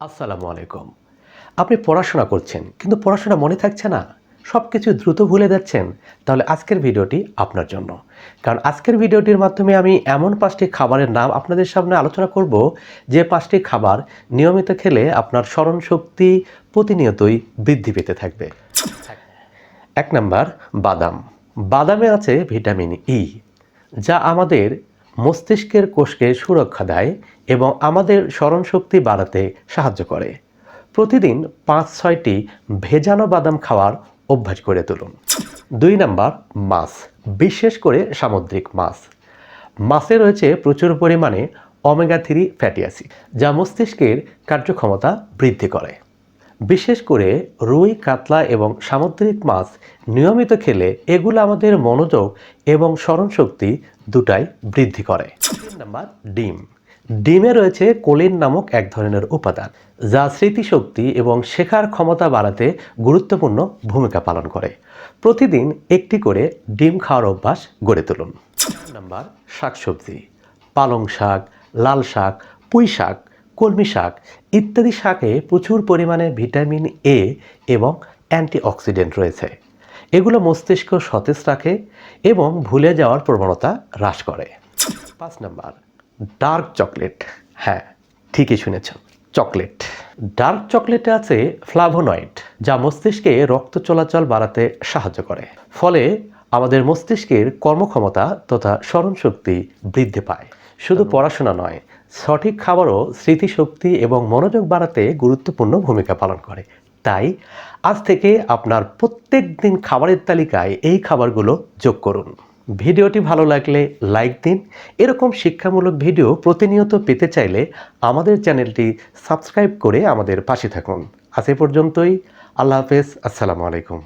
আসসালামু আলাইকুম। আপনি পড়াশোনা করছেন কিন্তু পড়াশোনা মনে থাকছে না, সব কিছু দ্রুত ভুলে যাচ্ছেন, তাহলে আজকের ভিডিওটি আপনার জন্য। কারণ আজকের ভিডিওটির মাধ্যমে আমি এমন 5টি খাবারের নাম আপনাদের সামনে আলোচনা করব, যে 5টি খাবার নিয়মিত খেলে আপনার স্মরণশক্তি প্রতিনিয়তই বৃদ্ধি পেতে থাকবে। 1 নাম্বার, বাদাম। বাদামে আছে ভিটামিন ই, যা আমাদের মস্তিষ্কের কোষকে সুরক্ষা দেয় এবং আমাদের স্মরণশক্তি বাড়াতে সাহায্য করে। প্রতিদিন 5-6টি ভেজানো বাদাম খাওয়ার অভ্যাস করে তুলুন। 2 নাম্বার, মাছ, বিশেষ করে সামুদ্রিক মাছ। মাছে রয়েছে প্রচুর পরিমাণে ওমেগা-3 ফ্যাটি অ্যাসিড, যা মস্তিষ্কের কার্যক্ষমতা বৃদ্ধি করে। বিশেষ করে রুই, কাতলা এবং সামুদ্রিক মাছ নিয়মিত খেলে এগুলো আমাদের মনোযোগ এবং স্মরণশক্তি দুটাই বৃদ্ধি করে। 3 নাম্বার, ডিম। ডিমে রয়েছে কোলিন নামক এক ধরনের উপাদান, যা স্মৃতিশক্তি এবং শেখার ক্ষমতা বাড়াতে গুরুত্বপূর্ণ ভূমিকা পালন করে। প্রতিদিন একটি করে ডিম খাওয়ার অভ্যাস গড়ে তুলুন। 4 নাম্বার, শাকসবজি। পালং শাক, লাল শাক, পুঁই শাক, কলমি শাক ইত্যাদি শাকে প্রচুর পরিমাণে ভিটামিন এ এবং অ্যান্টিঅক্সিডেন্ট রয়েছে। এগুলো মস্তিষ্ক সতেজ রাখে এবং ভুলে যাওয়ার প্রবণতা হ্রাস করে। 5 নাম্বার, ডার্ক চকলেট। হ্যাঁ, ঠিকই শুনেছ, চকলেট। ডার্ক চকলেটে আছে ফ্লাভোনয়েড, যা মস্তিষ্কে রক্ত চলাচল বাড়াতে সাহায্য করে। ফলে আমাদের মস্তিষ্কের কর্মক্ষমতা তথা স্মরণশক্তি বৃদ্ধি পায়। শুধু পড়াশোনা নয়, সঠিক খাবারও স্মৃতিশক্তি এবং মনোযোগ বাড়াতে গুরুত্বপূর্ণ ভূমিকা পালন করে। তাই আজ থেকে আপনার প্রত্যেক দিন খাবারের তালিকায় এই খাবারগুলো যোগ করুন। ভিডিওটি ভালো লাগলে লাইক দিন। এরকম শিক্ষামূলক ভিডিও প্রতিনিয়ত পেতে চাইলে আমাদের চ্যানেলটি সাবস্ক্রাইব করে আমাদের পাশে থাকুন। আজ এ পর্যন্তই। আল্লাহ হাফেজ। আসসালামু আলাইকুম।